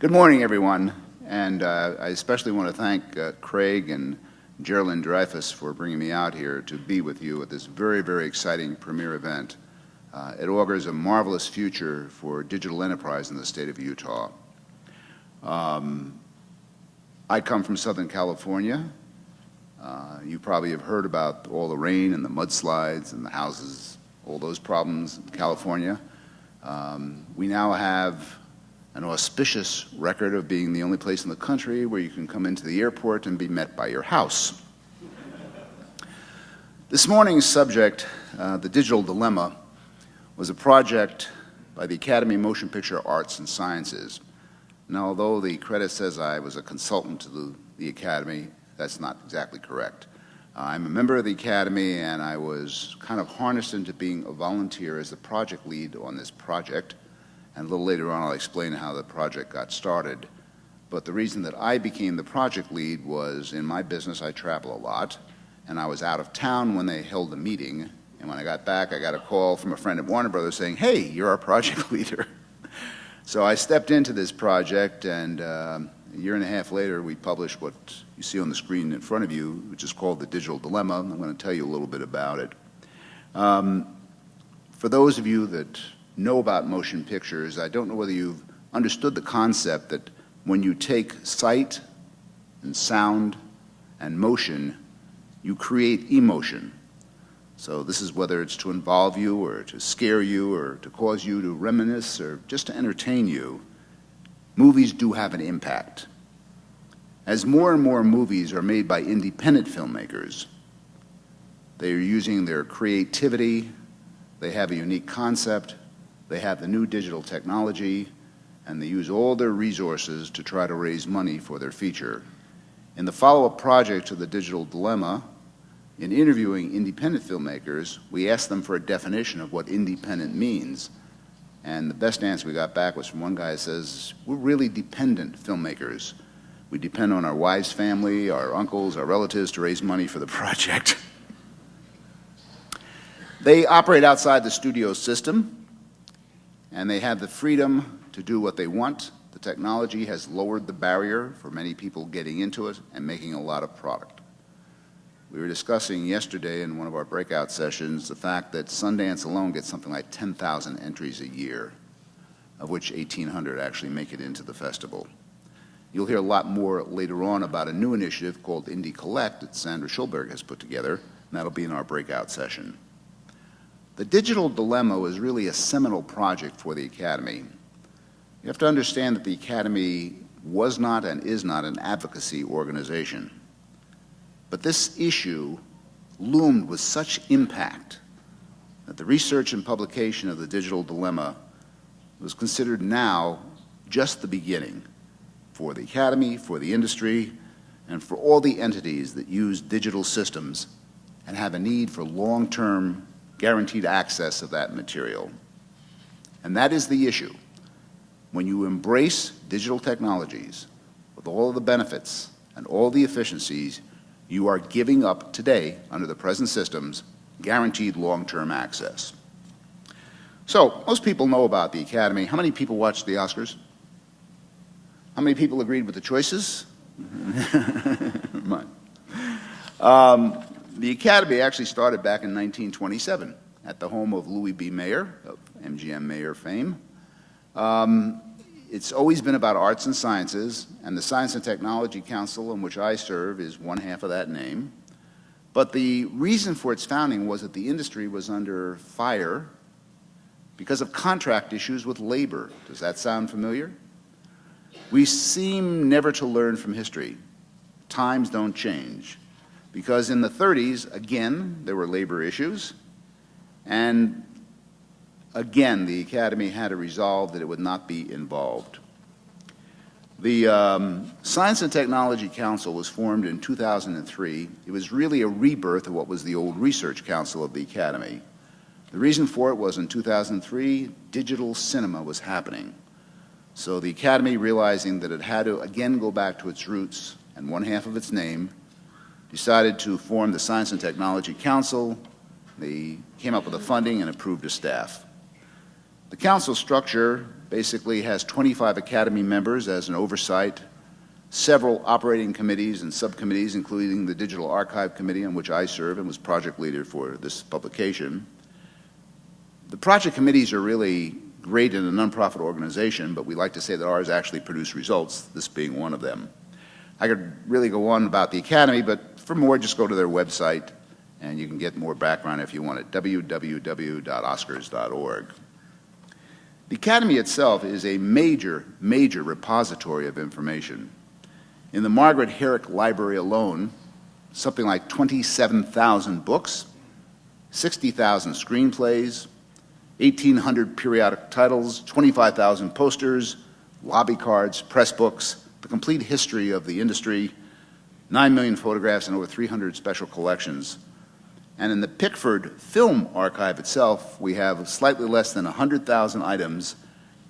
Good morning, everyone, and I especially want to thank Craig and Geraldine Dreyfus for bringing me out here to be with you at this very, very exciting premier event. It augurs a marvelous future for digital enterprise in the state of Utah. I come from Southern California. You probably have heard about all the rain and the mudslides and the houses, all those problems in California. We now have an auspicious record of being the only place in the country where you can come into the airport and be met by your house. This morning's subject, the digital dilemma, was a project by the Academy of Motion Picture Arts and Sciences. Now, although the credit says I was a consultant to the Academy, that's not exactly correct. I'm a member of the Academy, and I was kind of harnessed into being a volunteer as the project lead on this project. And a little later on, I'll explain how the project got started. But the reason that I became the project lead was in my business, I travel a lot, and I was out of town when they held the meeting. And when I got back, I got a call from a friend at Warner Brothers saying, "Hey, you're our project leader." So I stepped into this project, and a year and a half later, we published what you see on the screen in front of you, which is called The Digital Dilemma. I'm going to tell you a little bit about it. For those of you that know about motion pictures, I don't know whether you've understood the concept that when you take sight and sound and motion, you create emotion. So this is whether it's to involve you or to scare you or to cause you to reminisce or just to entertain you. Movies do have an impact. As more and more movies are made by independent filmmakers, they are using their creativity, they have a unique concept, they have the new digital technology, and they use all their resources to try to raise money for their feature. In the follow-up project to The Digital Dilemma, in interviewing independent filmmakers, we asked them for a definition of what independent means. And the best answer we got back was from one guy who says, "We're really dependent filmmakers. We depend on our wives' family, our uncles, our relatives to raise money for the project." They operate outside the studio system, and they have the freedom to do what they want. The technology has lowered the barrier for many people getting into it and making a lot of product. We were discussing yesterday in one of our breakout sessions the fact that Sundance alone gets something like 10,000 entries a year, of which 1,800 actually make it into the festival. You'll hear a lot more later on about a new initiative called Indie Collect that Sandra Schulberg has put together, and that'll be in our breakout session. The Digital Dilemma was really a seminal project for the Academy. You have to understand that the Academy was not and is not an advocacy organization. But this issue loomed with such impact that the research and publication of the Digital Dilemma was considered now just the beginning for the Academy, for the industry, and for all the entities that use digital systems and have a need for long-term guaranteed access of that material. And that is the issue. When you embrace digital technologies with all of the benefits and all the efficiencies, you are giving up today, under the present systems, guaranteed long-term access. So, most people know about the Academy. How many people watched the Oscars? How many people agreed with the choices? The Academy actually started back in 1927 at the home of Louis B. Mayer, of MGM Mayer fame. It's always been about arts and sciences, and the Science and Technology Council, in which I serve, is one half of that name. But the reason for its founding was that the industry was under fire because of contract issues with labor. Does that sound familiar? We seem never to learn from history. Times don't change. Because in the 30s, again, there were labor issues, and again, the Academy had to resolve that it would not be involved. The Science and Technology Council was formed in 2003. It was really a rebirth of what was the old Research Council of the Academy. The reason for it was in 2003, digital cinema was happening. So the Academy, realizing that it had to again go back to its roots and one half of its name, decided to form the Science and Technology Council. They came up with the funding and approved a staff. The council structure basically has 25 Academy members as an oversight, several operating committees and subcommittees, including the Digital Archive Committee, on which I serve and was project leader for this publication. The project committees are really great in a nonprofit organization, but we like to say that ours actually produce results, this being one of them. I could really go on about the Academy, but for more, just go to their website, and you can get more background if you want it, www.oscars.org. The Academy itself is a major, major repository of information. In the Margaret Herrick Library alone, something like 27,000 books, 60,000 screenplays, 1,800 periodic titles, 25,000 posters, lobby cards, press books, the complete history of the industry, 9 million photographs, and over 300 special collections. And in the Pickford Film Archive itself, we have slightly less than 100,000 items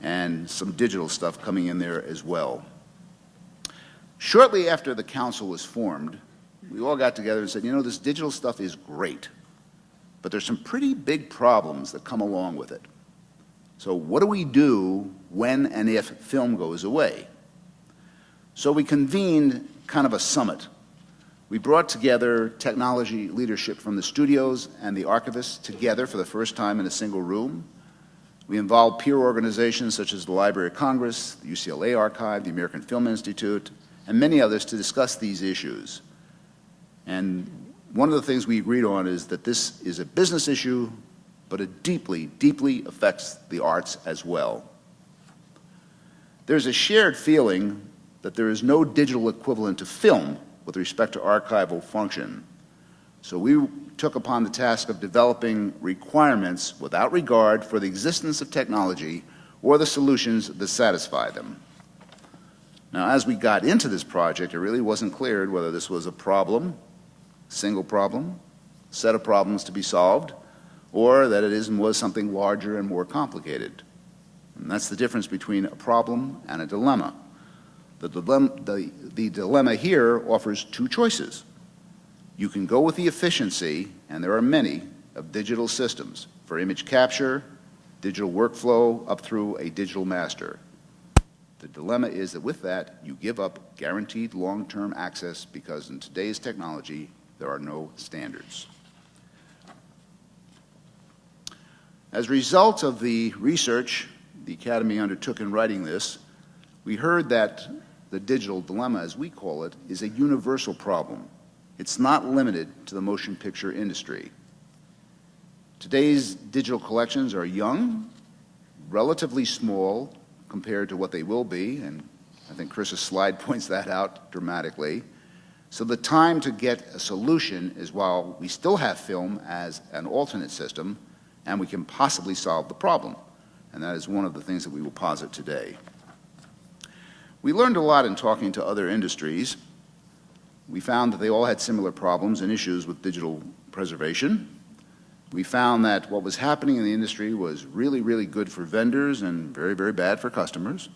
and some digital stuff coming in there as well. Shortly after the council was formed, we all got together and said, you know, this digital stuff is great, but there's some pretty big problems that come along with it. So what do we do when and if film goes away? So we convened kind of a summit. We brought together technology leadership from the studios and the archivists together for the first time in a single room. We involved peer organizations such as the Library of Congress, the UCLA Archive, the American Film Institute, and many others to discuss these issues. And one of the things we agreed on is that this is a business issue, but it deeply, deeply affects the arts as well. There's a shared feeling that there is no digital equivalent to film with respect to archival function. So we took upon the task of developing requirements without regard for the existence of technology or the solutions that satisfy them. Now, as we got into this project, it really wasn't clear whether this was a problem, single problem, set of problems to be solved, or that it was something larger and more complicated. And that's the difference between a problem and a dilemma. The dilemma here offers two choices. You can go with the efficiency, and there are many, of digital systems for image capture, digital workflow, up through a digital master. The dilemma is that with that, you give up guaranteed long-term access because in today's technology, there are no standards. As a result of the research the Academy undertook in writing this, we heard that the digital dilemma, as we call it, is a universal problem. It's not limited to the motion picture industry. Today's digital collections are young, relatively small compared to what they will be, and I think Chris's slide points that out dramatically. So the time to get a solution is while we still have film as an alternate system, and we can possibly solve the problem. And that is one of the things that we will posit today. We learned a lot in talking to other industries. We found that they all had similar problems and issues with digital preservation. We found that what was happening in the industry was really, really good for vendors and very, very bad for customers.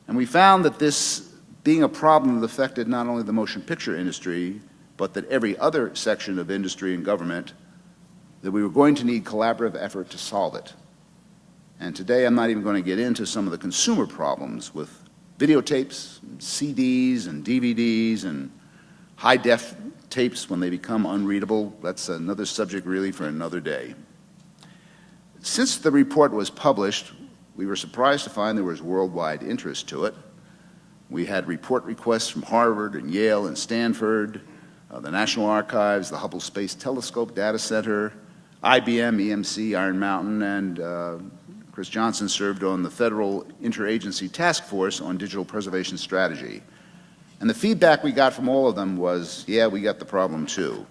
And we found that this being a problem that affected not only the motion picture industry, but that every other section of industry and government, that we were going to need collaborative effort to solve it. And today I'm not even going to get into some of the consumer problems with videotapes, and CDs and DVDs and high-def tapes when they become unreadable. That's another subject really for another day. Since the report was published, we were surprised to find there was worldwide interest to it. We had report requests from Harvard and Yale and Stanford, the National Archives, the Hubble Space Telescope Data Center, IBM, EMC, Iron Mountain, and Chris Johnson served on the Federal Interagency Task Force on Digital Preservation Strategy. And the feedback we got from all of them was, yeah, we got the problem too.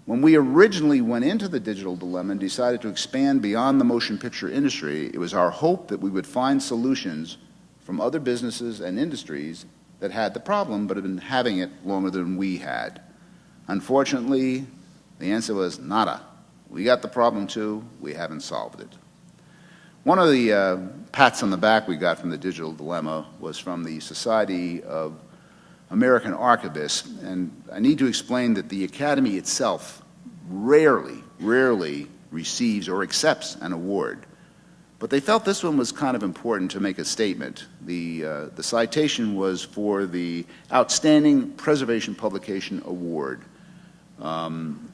When we originally went into the digital dilemma and decided to expand beyond the motion picture industry, it was our hope that we would find solutions from other businesses and industries that had the problem but had been having it longer than we had. Unfortunately, the answer was nada. We got the problem too, we haven't solved it. One of the pats on the back we got from the digital dilemma was from the Society of American Archivists, and I need to explain that the Academy itself rarely receives or accepts an award. But they felt this one was kind of important to make a statement. The citation was for the Outstanding Preservation Publication Award.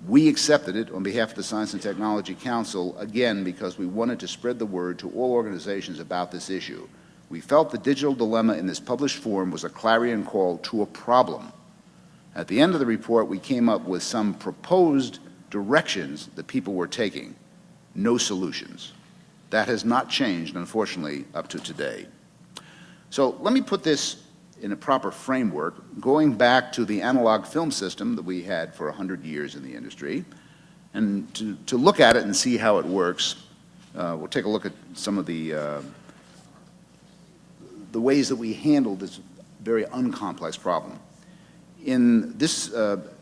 We accepted it on behalf of the Science and Technology Council, again, because we wanted to spread the word to all organizations about this issue. We felt the digital dilemma in this published form was a clarion call to a problem. At the end of the report, we came up with some proposed directions that people were taking. No solutions. That has not changed, unfortunately, up to today. So let me put this in a proper framework, going back to the analog film system that we had for 100 years in the industry, and to look at it and see how it works. We'll take a look at some of the ways that we handled this very uncomplex problem. In this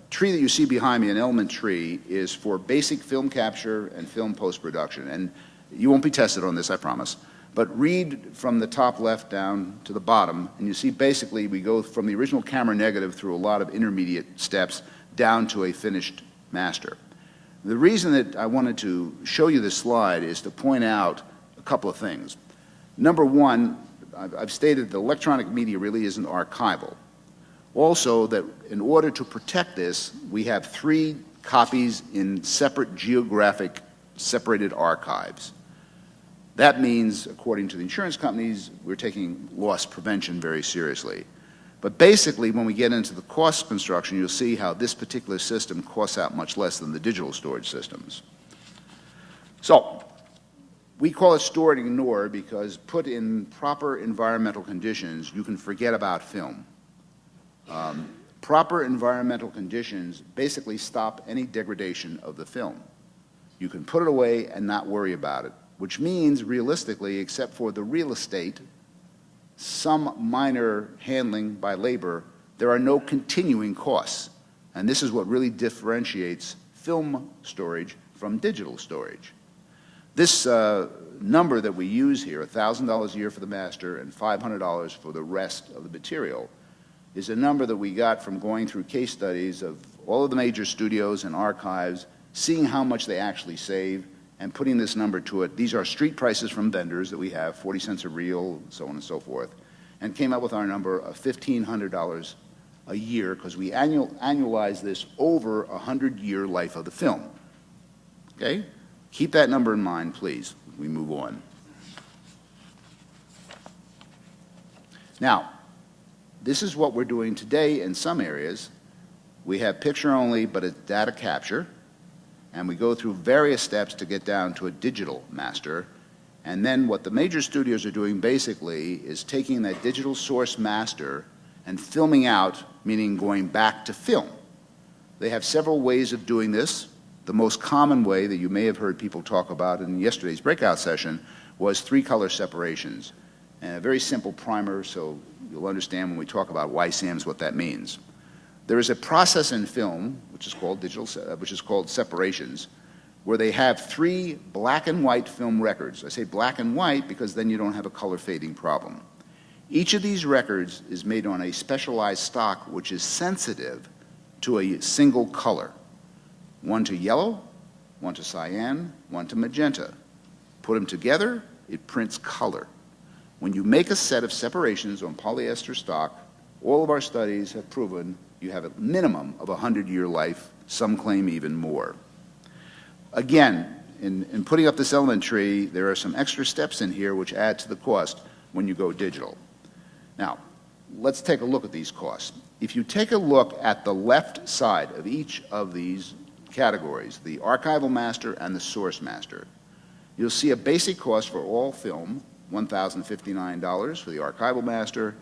tree that you see behind me, an element tree, is for basic film capture and film post-production. And you won't be tested on this, I promise. But read from the top left down to the bottom, and you see basically we go from the original camera negative through a lot of intermediate steps down to a finished master. The reason that I wanted to show you this slide is to point out a couple of things. Number one, I've stated that electronic media really isn't archival. Also, that in order to protect this, we have 3 copies in separate geographic separated archives. That means, according to the insurance companies, we're taking loss prevention very seriously. But basically, when we get into the cost construction, you'll see how this particular system costs out much less than the digital storage systems. So, we call it store and ignore because put in proper environmental conditions, you can forget about film. Proper environmental conditions basically stop any degradation of the film. You can put it away and not worry about it, which means, realistically, except for the real estate, some minor handling by labor, there are no continuing costs. And this is what really differentiates film storage from digital storage. This number that we use here, $1,000 a year for the master and $500 for the rest of the material, is a number that we got from going through case studies of all of the major studios and archives, seeing how much they actually save, and putting this number to it. These are street prices from vendors that we have, 40 cents a reel, so on and so forth, and came up with our number of $1,500 a year because we annualize this over a 100-year life of the film. Okay? Keep that number in mind, please. We move on. Now, this is what we're doing today in some areas. We have picture only, but it's data capture. And we go through various steps to get down to a digital master. And then what the major studios are doing basically is taking that digital source master and filming out, meaning going back to film. They have several ways of doing this. The most common way that you may have heard people talk about in yesterday's breakout session was 3-color separations. And a very simple primer, so you'll understand when we talk about YSAMs what that means. There is a process in film, which is called separations, where they have 3 black and white film records. I say black and white because then you don't have a color fading problem. Each of these records is made on a specialized stock which is sensitive to a single color. One to yellow, one to cyan, one to magenta. Put them together, it prints color. When you make a set of separations on polyester stock, all of our studies have proven you have a minimum of a 100-year life. Some claim even more. Again, in putting up this element tree, there are some extra steps in here which add to the cost when you go digital. Now, let's take a look at these costs. If you take a look at the left side of each of these categories, the archival master and the source master, you'll see a basic cost for all film, $1,059 for the archival master,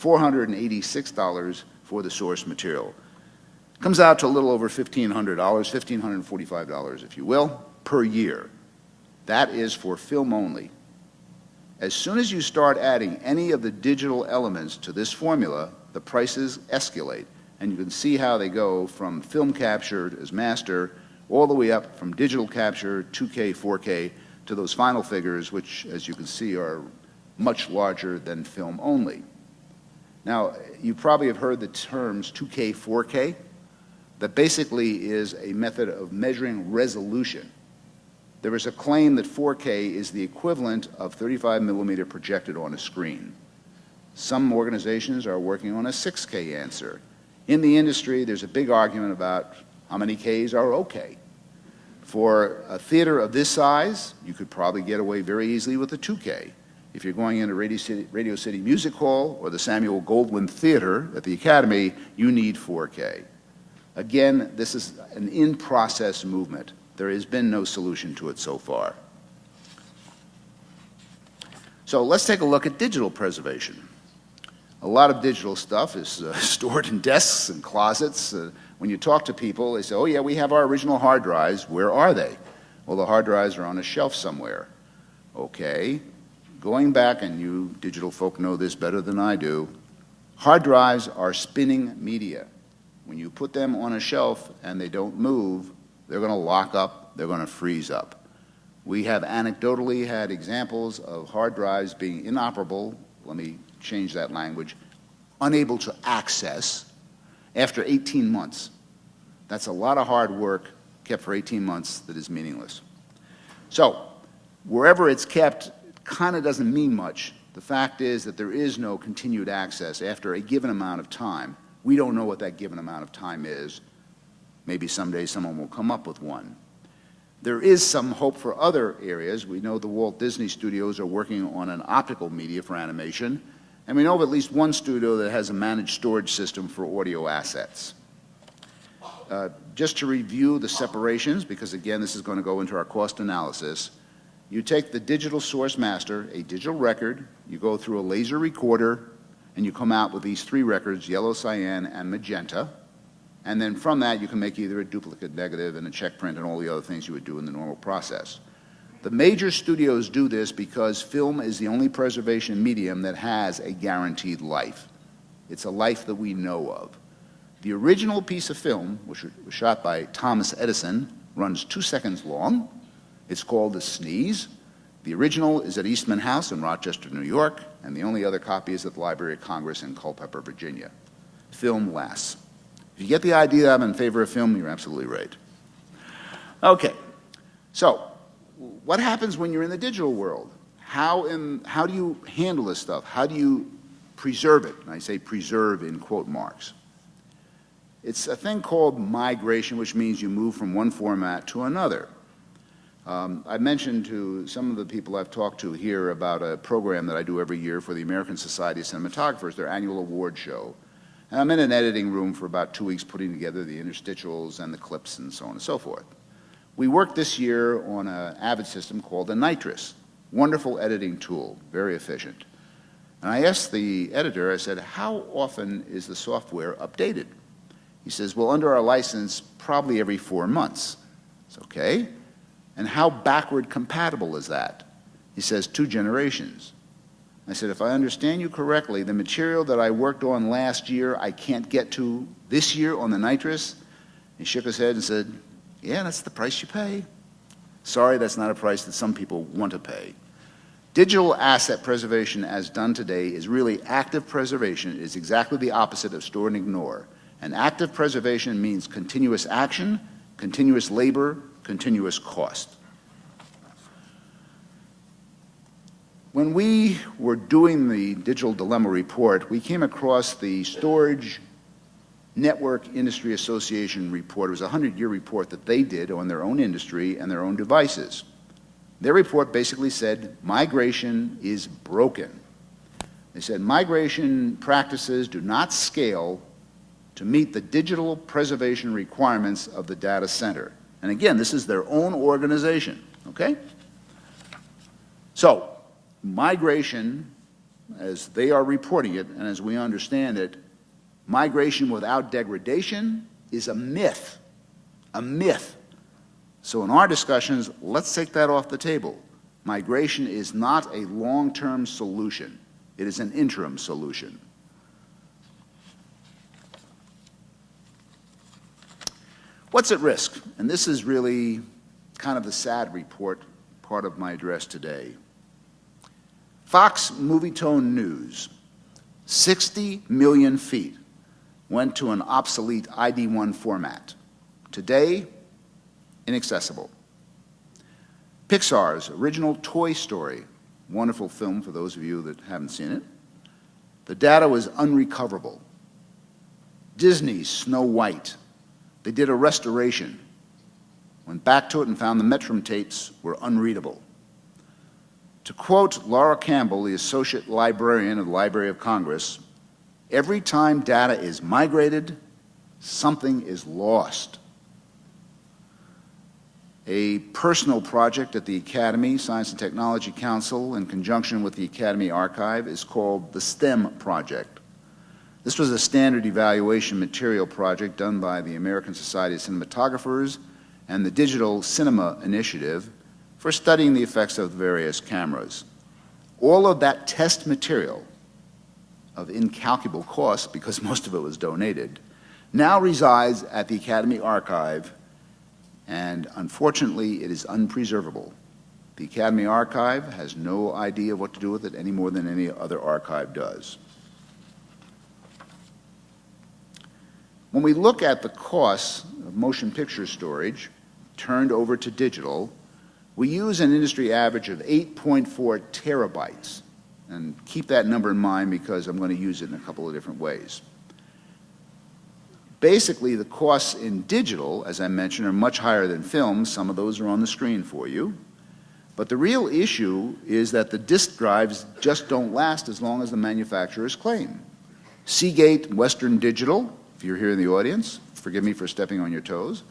$486 for the source material. Comes out to a little over $1,500, $1,545 if you will, per year. That is for film only. As soon as you start adding any of the digital elements to this formula, the prices escalate. And you can see how they go from film capture as master all the way up from digital capture, 2K, 4K, to those final figures, which, as you can see, are much larger than film only. Now, you probably have heard the terms 2K, 4K. That basically is a method of measuring resolution. There is a claim that 4K is the equivalent of 35 millimeter projected on a screen. Some organizations are working on a 6K answer. In the industry, there's a big argument about how many Ks are okay. For a theater of this size, you could probably get away very easily with a 2K. If you're going into Radio City Music Hall or the Samuel Goldwyn Theater at the Academy, you need 4K. Again, this is an in-process movement. There has been no solution to it so far. So let's take a look at digital preservation. A lot of digital stuff is stored in desks and closets. When you talk to people, they say, oh yeah, we have our original hard drives. Where are they? Well, the hard drives are on a shelf somewhere. Okay. Going back, and you digital folk know this better than I do, hard drives are spinning media. When you put them on a shelf and they don't move, they're going to lock up, they're going to freeze up. We have anecdotally had examples of hard drives being inoperable, let me change that language, unable to access after 18 months. That's a lot of hard work kept for 18 months that is meaningless. So, wherever it's kept, kind of doesn't mean much. The fact is that there is no continued access after a given amount of time. We don't know what that given amount of time is. Maybe someday someone will come up with one. There is some hope for other areas. We know the Walt Disney Studios are working on an optical media for animation, and we know of at least one studio that has a managed storage system for audio assets. Just to review the separations, because again this is going to go into our cost analysis, you take the digital source master, a digital record, you go through a laser recorder, and you come out with these three records, yellow, cyan, and magenta. And then from that, you can make either a duplicate negative and a check print and all the other things you would do in the normal process. The major studios do this because film is the only preservation medium that has a guaranteed life. It's a life that we know of. The original piece of film, which was shot by Thomas Edison, runs 2 seconds long. It's called The Sneeze. The original is at Eastman House in Rochester, New York, and the only other copy is at the Library of Congress in Culpeper, Virginia. Film lasts. If you get the idea that I'm in favor of film, you're absolutely right. Okay, so what happens when you're in the digital world? How do you handle this stuff? How do you preserve it? And I say preserve in quote marks. It's a thing called migration, which means you move from one format to another. I mentioned to some of the people I've talked to here about a program that I do every year for the American Society of Cinematographers, their annual award show. And I'm in an editing room for about 2 weeks putting together the interstitials and the clips and so on and so forth. We worked this year on an Avid system called the Nitrous. Wonderful editing tool, very efficient. And I asked the editor, I said, how often is the software updated? He says, well, under our license, probably every 4 months. It's okay. And how backward compatible is that? He says, 2 generations. I said, if I understand you correctly, the material that I worked on last year, I can't get to this year on the Nitrous? He shook his head and said, yeah, that's the price you pay. Sorry, that's not a price that some people want to pay. Digital asset preservation as done today is really active preservation. It is exactly the opposite of store and ignore. And active preservation means continuous action, continuous labor, continuous cost. When we were doing the Digital Dilemma report, we came across the Storage Network Industry Association report. It was a 100-year report that they did on their own industry and their own devices. Their report basically said migration is broken. They said migration practices do not scale to meet the digital preservation requirements of the data center. And again, this is their own organization, okay? So, migration, as they are reporting it, and as we understand it, migration without degradation is a myth. A myth. So in our discussions, let's take that off the table. Migration is not a long-term solution. It is an interim solution. What's at risk? And this is really kind of the sad report, part of my address today. Fox Movietone News, 60 million feet went to an obsolete ID1 format. Today, inaccessible. Pixar's original Toy Story, wonderful film for those of you that haven't seen it. The data was unrecoverable. Disney's Snow White, they did a restoration, went back to it and found the Metrum tapes were unreadable. To quote Laura Campbell, the Associate Librarian of the Library of Congress, every time data is migrated, something is lost. A personal project at the Academy Science and Technology Council in conjunction with the Academy Archive is called the STEM Project. This was a standard evaluation material project done by the American Society of Cinematographers and the Digital Cinema Initiative for studying the effects of various cameras. All of that test material of incalculable cost, because most of it was donated, now resides at the Academy Archive, and unfortunately it is unpreservable. The Academy Archive has no idea what to do with it any more than any other archive does. When we look at the costs of motion picture storage turned over to digital, we use an industry average of 8.4 terabytes. And keep that number in mind because I'm going to use it in a couple of different ways. Basically, the costs in digital, as I mentioned, are much higher than film. Some of those are on the screen for you. But the real issue is that the disk drives just don't last as long as the manufacturers claim. Seagate, Western Digital, if you're here in the audience, forgive me for stepping on your toes,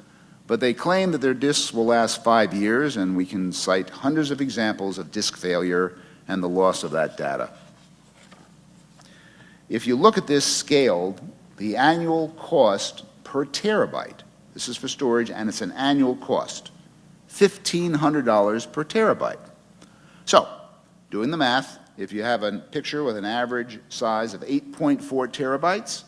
but they claim that their disks will last 5 years, and we can cite hundreds of examples of disk failure and the loss of that data. If you look at this scaled, the annual cost per terabyte, this is for storage and it's an annual cost, $1,500 per terabyte. So, doing the math, if you have a picture with an average size of 8.4 terabytes,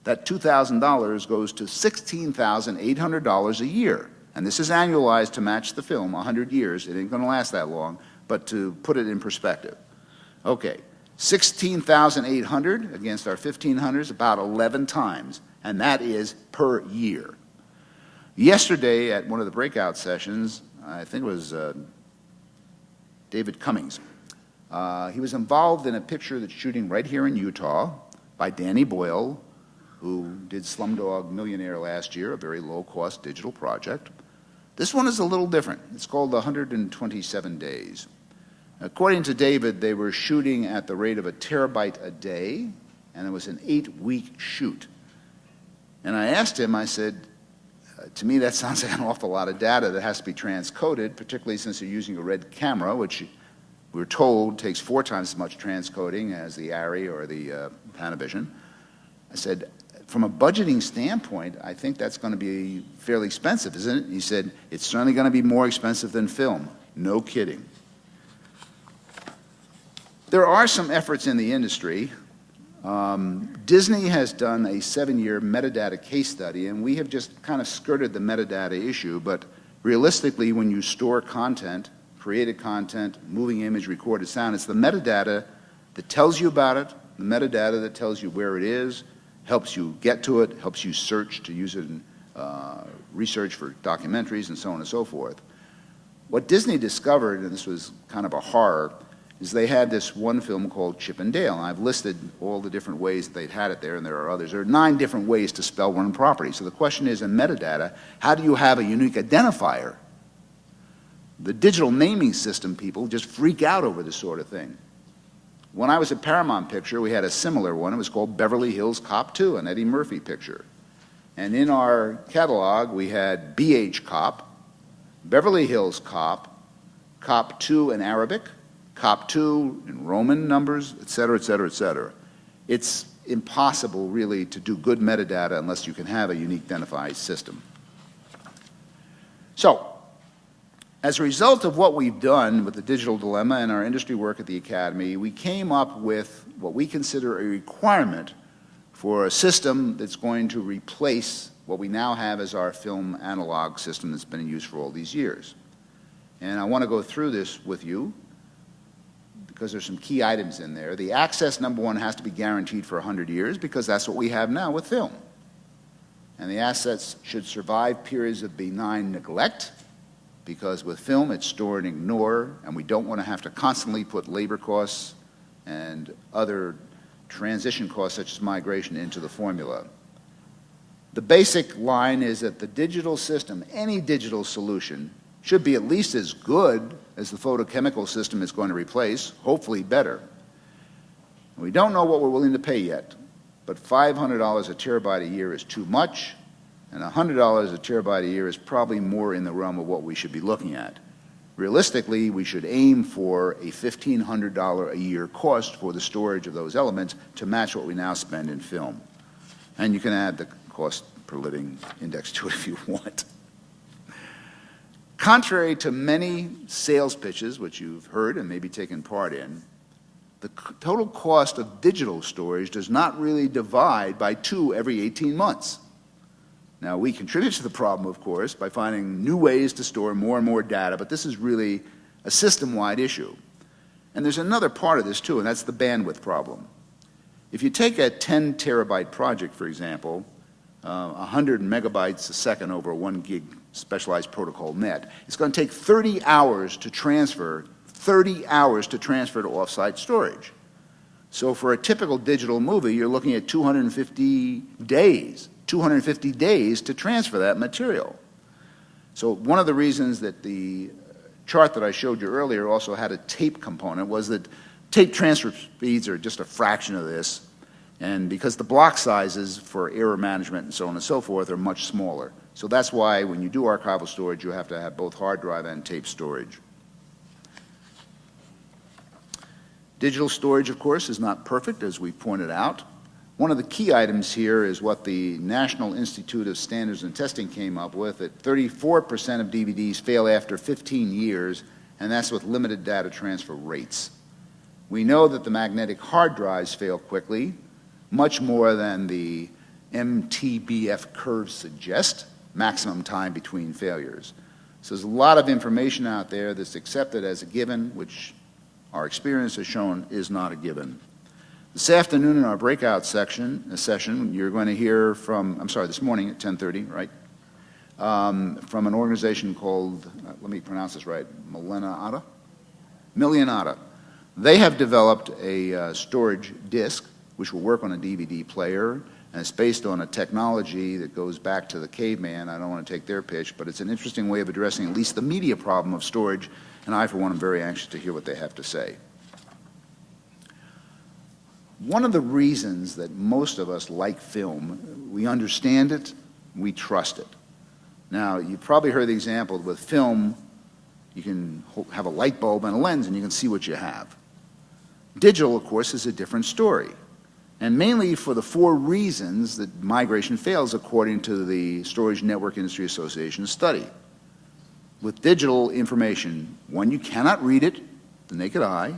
that $2,000 goes to $16,800 a year. And this is annualized to match the film, 100 years. It ain't going to last that long, but to put it in perspective. Okay, 16,800 against our 1,500 is about 11 times, and that is per year. Yesterday at one of the breakout sessions, I think it was David Cummings, he was involved in a picture that's shooting right here in Utah by Danny Boyle, who did Slumdog Millionaire last year, a very low-cost digital project. This one is a little different. It's called 127 Days. According to David, they were shooting at the rate of a terabyte a day, and it was an 8-week shoot. And I asked him, I said, to me that sounds like an awful lot of data that has to be transcoded, particularly since you're using a red camera, which we're told takes 4 times as much transcoding as the ARRI or the Panavision. I said, from a budgeting standpoint, I think that's going to be fairly expensive, isn't it? He said, it's certainly going to be more expensive than film. No kidding. There are some efforts in the industry. Disney has done a 7-year metadata case study, and we have just kind of skirted the metadata issue, but realistically, when you store content, created content, moving image, recorded sound, it's the metadata that tells you about it, the metadata that tells you where it is, helps you get to it, helps you search to use it in research for documentaries and so on and so forth. What Disney discovered, and this was kind of a horror, is they had this one film called Chip and Dale. And I've listed all the different ways that they'd had it there, and there are others. There are 9 different ways to spell one property. So the question is, in metadata, how do you have a unique identifier? The digital naming system people just freak out over this sort of thing. When I was at Paramount Picture, we had a similar one. It was called Beverly Hills Cop 2, an Eddie Murphy picture. And in our catalog, we had BH Cop, Beverly Hills Cop, Cop 2 in Arabic, Cop 2 in Roman numbers, et cetera, et cetera, et cetera. It's impossible, really, to do good metadata unless you can have a unique identified system. So, as a result of what we've done with the digital dilemma and our industry work at the Academy, we came up with what we consider a requirement for a system that's going to replace what we now have as our film analog system that's been in use for all these years. And I want to go through this with you because there's some key items in there. The access, number one, has to be guaranteed for 100 years because that's what we have now with film. And the assets should survive periods of benign neglect because with film it's store and ignore, and we don't want to have to constantly put labor costs and other transition costs such as migration into the formula. The basic line is that the digital system, any digital solution, should be at least as good as the photochemical system it's going to replace, hopefully better. We don't know what we're willing to pay yet, but $500 a terabyte a year is too much, and $100 a terabyte a year is probably more in the realm of what we should be looking at. Realistically, we should aim for a $1,500 a year cost for the storage of those elements to match what we now spend in film. And you can add the cost per living index to it if you want. Contrary to many sales pitches, which you've heard and maybe taken part in, the total cost of digital storage does not really divide by 2 every 18 months. Now, we contribute to the problem, of course, by finding new ways to store more and more data, but this is really a system-wide issue. And there's another part of this, too, and that's the bandwidth problem. If you take a 10 terabyte project, for example, 100 megabytes a second over a 1 gig specialized protocol net, it's going to take 30 hours to transfer to off-site storage. So for a typical digital movie, you're looking at 250 days to transfer that material. So one of the reasons that the chart that I showed you earlier also had a tape component was that tape transfer speeds are just a fraction of this, and because the block sizes for error management and so on and so forth are much smaller. So that's why when you do archival storage, you have to have both hard drive and tape storage. Digital storage, of course, is not perfect, as we pointed out. One of the key items here is what the National Institute of Standards and Testing came up with, that 34% of DVDs fail after 15 years, and that's with limited data transfer rates. We know that the magnetic hard drives fail quickly, much more than the MTBF curves suggest, maximum time between failures. So there's a lot of information out there that's accepted as a given, which our experience has shown is not a given. This afternoon in our breakout session, you're going to hear from, this morning at 10:30, right? From an organization called, let me pronounce this right, Milionata. They have developed a storage disk which will work on a DVD player, and it's based on a technology that goes back to the caveman. I don't want to take their pitch, but it's an interesting way of addressing at least the media problem of storage, and I, for one, am very anxious to hear what they have to say. One of the reasons that most of us like film, we understand it, we trust it. Now, you've probably heard the example with film, you can have a light bulb and a lens and you can see what you have. Digital, of course, is a different story, and mainly for the 4 reasons that migration fails according to the Storage Network Industry Association study. With digital information, one, you cannot read it, the naked eye.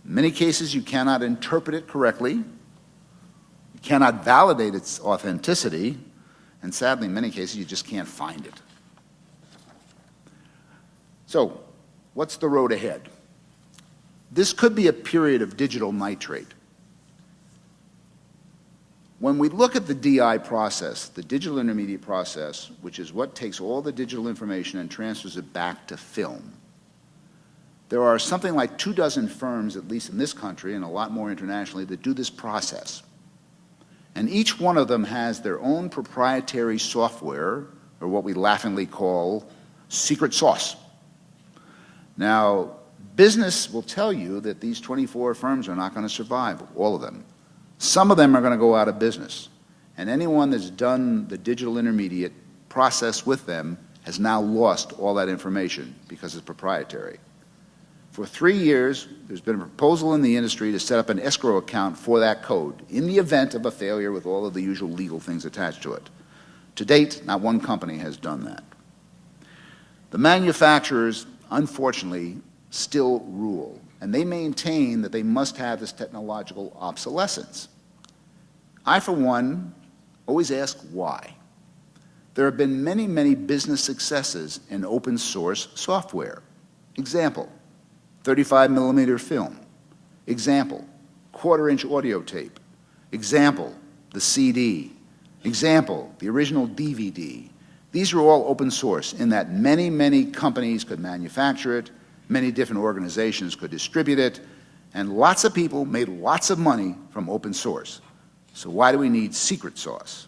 In many cases, you cannot interpret it correctly. You cannot validate its authenticity. And sadly, in many cases, you just can't find it. So, what's the road ahead? This could be a period of digital nitrate. When we look at the DI process, the digital intermediate process, which is what takes all the digital information and transfers it back to film, there are something like 24 firms, at least in this country and a lot more internationally, that do this process. And each one of them has their own proprietary software, or what we laughingly call secret sauce. Now, business will tell you that these 24 firms are not going to survive, all of them. Some of them are going to go out of business. And anyone that's done the digital intermediate process with them has now lost all that information because it's proprietary. For 3 years, there's been a proposal in the industry to set up an escrow account for that code in the event of a failure with all of the usual legal things attached to it. To date, not one company has done that. The manufacturers, unfortunately, still rule, and they maintain that they must have this technological obsolescence. I, for one, always ask why. There have been many, many business successes in open source software. Example, 35mm film. Example, 1/4-inch audio tape. Example, the CD. Example, the original DVD. These are all open source in that many, many companies could manufacture it, many different organizations could distribute it, and lots of people made lots of money from open source. So why do we need secret sauce?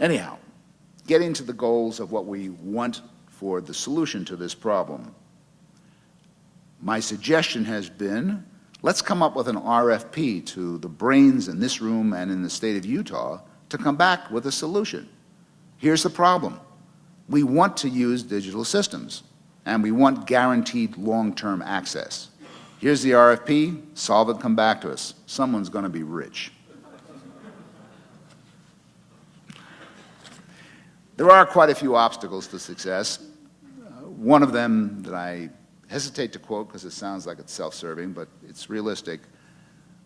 Anyhow, getting to the goals of what we want for the solution to this problem. My suggestion has been, let's come up with an RFP to the brains in this room and in the state of Utah to come back with a solution. Here's the problem. We want to use digital systems, and we want guaranteed long-term access. Here's the RFP, solve it, come back to us. Someone's going to be rich. There are quite a few obstacles to success. One of them that I hesitate to quote because it sounds like it's self-serving, but it's realistic.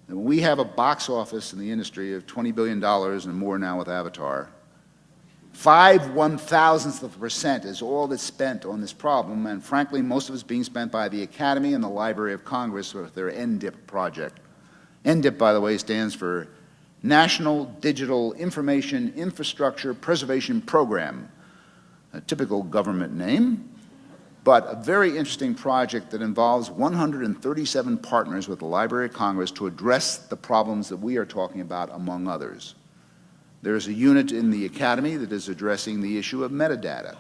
We have a box office in the industry of $20 billion and more now with Avatar. 0.005% is all that's spent on this problem, and frankly, most of it's being spent by the Academy and the Library of Congress with their NDIP project. NDIP, by the way, stands for National Digital Information Infrastructure Preservation Program, a typical government name, but a very interesting project that involves 137 partners with the Library of Congress to address the problems that we are talking about, among others. There is a unit in the Academy that is addressing the issue of metadata.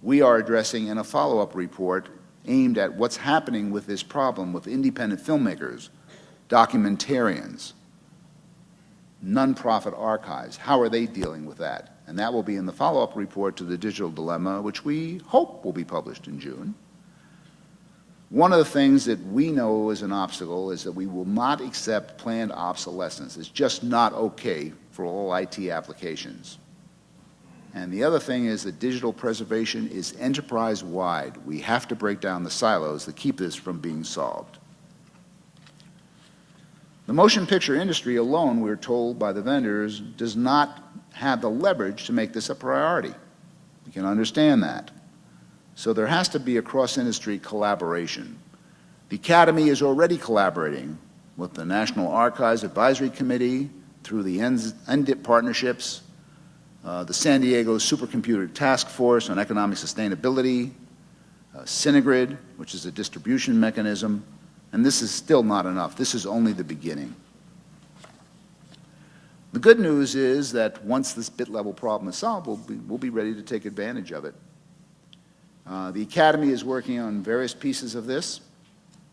We are addressing in a follow-up report aimed at what's happening with this problem with independent filmmakers, documentarians, nonprofit archives. How are they dealing with that? And that will be in the follow-up report to the Digital Dilemma, which we hope will be published in June. One of the things that we know is an obstacle is that we will not accept planned obsolescence. It's just not okay for all IT applications. And the other thing is that digital preservation is enterprise-wide. We have to break down the silos that keep this from being solved. The motion picture industry alone, we're told by the vendors, does not have the leverage to make this a priority. We can understand that. So there has to be a cross-industry collaboration. The Academy is already collaborating with the National Archives Advisory Committee through the NDIP partnerships, the San Diego Supercomputer Task Force on Economic Sustainability, Synagrid, which is a distribution mechanism, and this is still not enough. This is only the beginning. The good news is that once this bit-level problem is solved, we'll be ready to take advantage of it. The Academy is working on various pieces of this.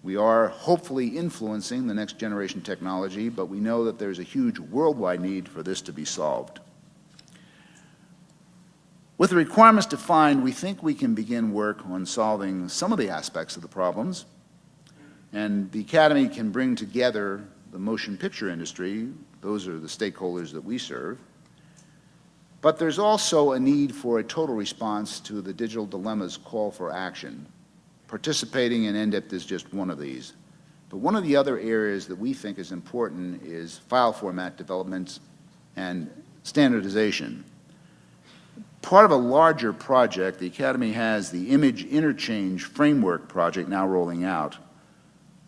We are hopefully influencing the next generation technology, but we know that there's a huge worldwide need for this to be solved. With the requirements defined, we think we can begin work on solving some of the aspects of the problems, and the Academy can bring together the motion picture industry. Those are the stakeholders that we serve. But there's also a need for a total response to the Digital Dilemma's call for action. Participating in NDIP is just one of these. But one of the other areas that we think is important is file format development and standardization. Part of a larger project, the Academy has the Image Interchange Framework project now rolling out.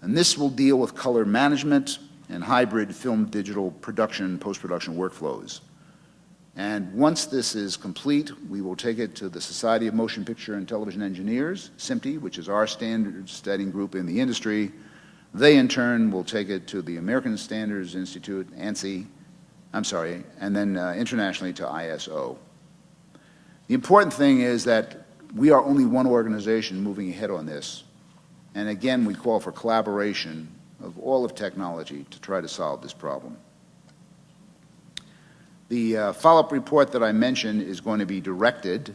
And this will deal with color management and hybrid film digital production, post-production workflows. And once this is complete, we will take it to the Society of Motion Picture and Television Engineers, SMPTE, which is our standard setting group in the industry. They, in turn, will take it to the American Standards Institute, ANSI, and then internationally to ISO. The important thing is that we are only one organization moving ahead on this. And again, we call for collaboration of all of technology to try to solve this problem. The follow-up report that I mentioned is going to be directed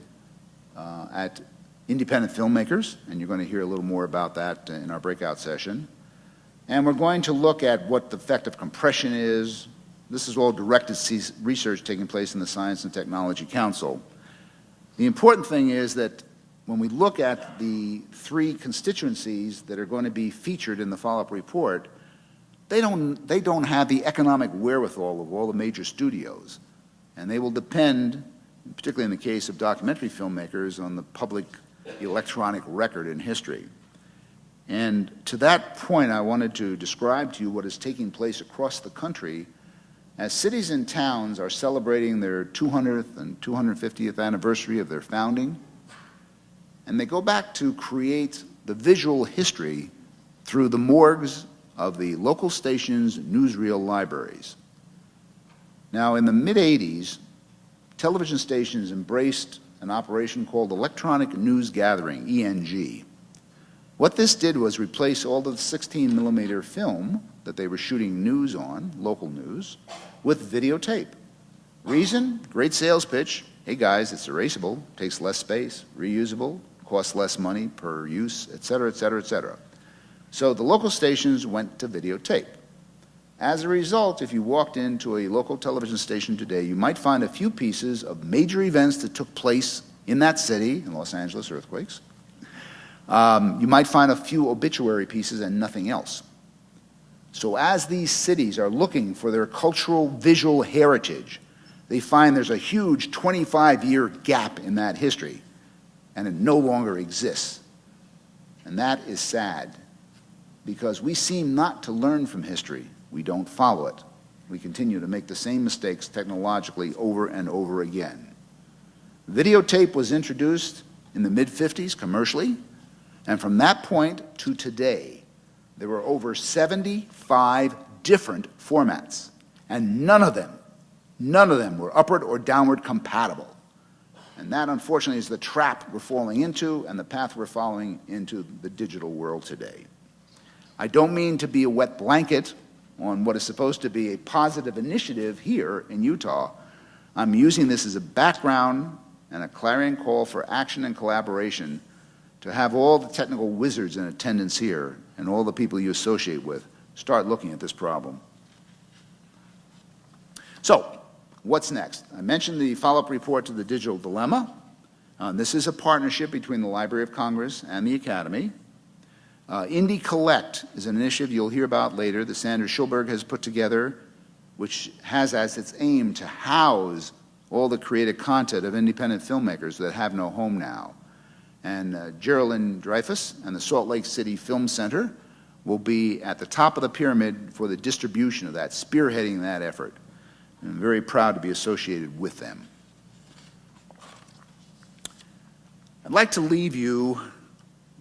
at independent filmmakers, and you're going to hear a little more about that in our breakout session. And we're going to look at what the effect of compression is. This is all directed research taking place in the Science and Technology Council. The important thing is that when we look at the three constituencies that are going to be featured in the follow-up report, they don't have the economic wherewithal of all the major studios. And they will depend, particularly in the case of documentary filmmakers, on the public electronic record in history. And to that point, I wanted to describe to you what is taking place across the country As cities and towns are celebrating their 200th and 250th anniversary of their founding, and they go back to create the visual history through the morgues of the local stations' newsreel libraries. Now, in the mid-'80s, television stations embraced an operation called electronic news gathering, ENG. What this did was replace all of the 16-millimeter film that they were shooting news on, local news, with videotape. Reason? Great sales pitch. Hey guys, it's erasable, takes less space, reusable, costs less money per use, et cetera, et cetera, et cetera. So the local stations went to videotape. As a result, if you walked into a local television station today, you might find a few pieces of major events that took place in that city, in Los Angeles earthquakes. You might find a few obituary pieces and nothing else. So as these cities are looking for their cultural visual heritage, they find there's a huge 25-year gap in that history, and it no longer exists. And that is sad, because we seem not to learn from history. We don't follow it. We continue to make the same mistakes technologically over and over again. Videotape was introduced in the mid-'50s commercially, and from that point to today, there were over 75 different formats, and none of them were upward or downward compatible. And that, unfortunately, is the trap we're falling into and the path we're following into the digital world today. I don't mean to be a wet blanket on what is supposed to be a positive initiative here in Utah. I'm using this as a background and a clarion call for action and collaboration to have all the technical wizards in attendance here and all the people you associate with start looking at this problem. So, what's next? I mentioned the follow-up report to the Digital Dilemma. This is a partnership between the Library of Congress and the Academy. Indie Collect is an initiative you'll hear about later that Sandra Schulberg has put together, which has as its aim to house all the creative content of independent filmmakers that have no home now. And Geraldine Dreyfus and the Salt Lake City Film Center will be at the top of the pyramid for the distribution of that, spearheading that effort. And I'm very proud to be associated with them. I'd like to leave you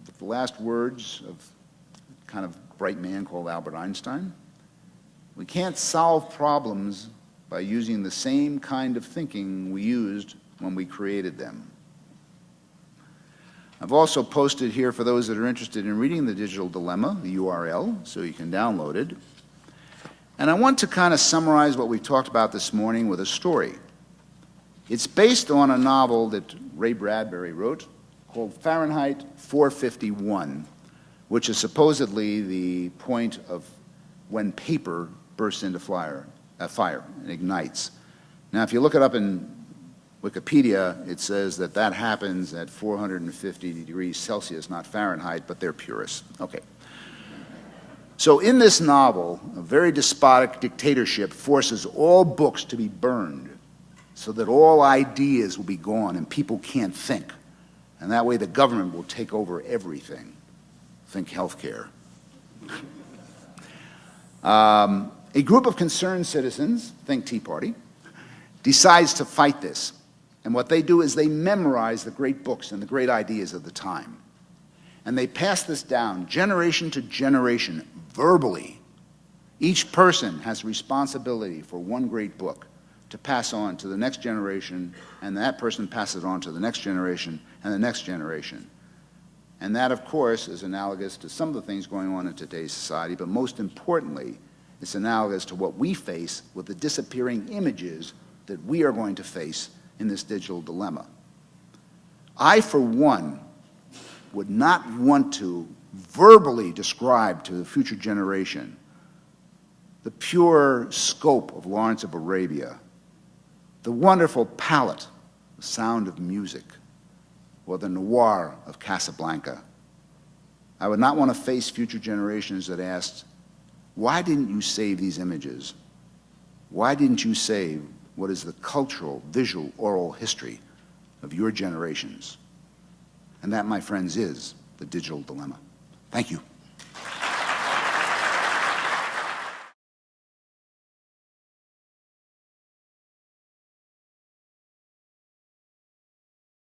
with the last words of a kind of bright man called Albert Einstein. We can't solve problems by using the same kind of thinking we used when we created them. I've also posted here, for those that are interested in reading The Digital Dilemma, the URL, so you can download it. And I want to kind of summarize what we talked about this morning with a story. It's based on a novel that Ray Bradbury wrote called Fahrenheit 451, which is supposedly the point of when paper bursts into fire and ignites. Now, if you look it up in Wikipedia, it says that that happens at 450 degrees Celsius, not Fahrenheit, but they're purists. Okay. So in this novel, a very despotic dictatorship forces all books to be burned so that all ideas will be gone and people can't think. And that way the government will take over everything. Think healthcare. A group of concerned citizens, think Tea Party, decides to fight this. And what they do is they memorize the great books and the great ideas of the time. And they pass this down generation to generation, verbally. Each person has responsibility for one great book to pass on to the next generation, and that person passes it on to the next generation and the next generation. And that, of course, is analogous to some of the things going on in today's society, but most importantly, it's analogous to what we face with the disappearing images that we are going to face in this digital dilemma. I, for one, would not want to verbally describe to the future generation the pure scope of Lawrence of Arabia, the wonderful palette, the sound of music, or the noir of Casablanca. I would not want to face future generations that asked, why didn't you save these images? Why didn't you save what is the cultural, visual, oral history of your generations? And that, my friends, is the digital dilemma. Thank you.